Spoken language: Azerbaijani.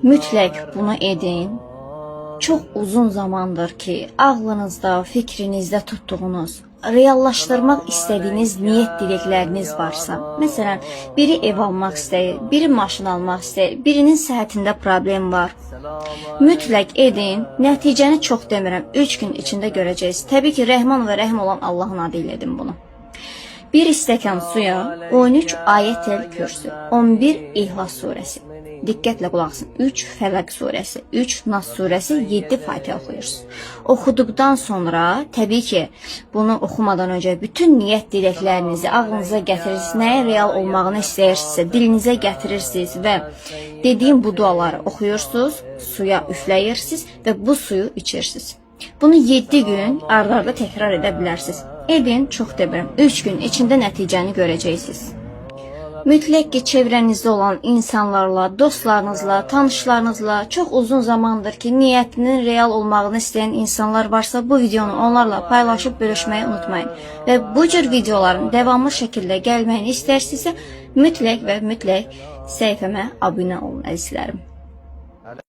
Mütləq bunu edin. Çox uzun zamandır ki, ağlınızda, fikrinizdə tutduğunuz, reallaşdırmaq istədiyiniz niyət diləkləriniz varsa, məsələn, biri ev almaq istəyir, biri maşın almaq istəyir, birinin səhhətində problem var, mütləq edin. Nəticəni çox demirəm, 3 gün içində görəcəksiniz. Təbii ki, Rəhman və Rəhim olan Allahın adı ilə edin bunu. 1 stəkan suya 13 ayət-el kürsü, 11 İhlas surəsi. Diqqətlə qulaq asın. 3 Fələq surəsi, 3 Nas surəsi, 7 Fatihə oxuyursunuz. Oxuduqdan sonra, təbii ki, bunu oxumadan öncə bütün niyyət diləklərinizi ağlınıza gətirirsiniz. Nəyə real olmağını istəyirsinizsə, dilinizə gətirirsiniz və dediyim bu duaları oxuyursunuz, suya üfləyirsiniz və bu suyu içirsiniz. Bunu 7 gün arda-arda təkrar edə bilərsiniz. Edin, çox demirəm, 3 gün içində nəticəni görəcəksiniz. Mütləq ki, çevrənizdə olan insanlarla, dostlarınızla, tanışlarınızla çox uzun zamandır ki, niyyətinin real olmağını istəyən insanlar varsa, bu videonu onlarla paylaşıb bölüşməyi unutmayın. Və bu cür videoların davamlı şəkildə gəlməyini istərsinizsə, mütləq və mütləq səhifəmə abunə olun əzizlərim.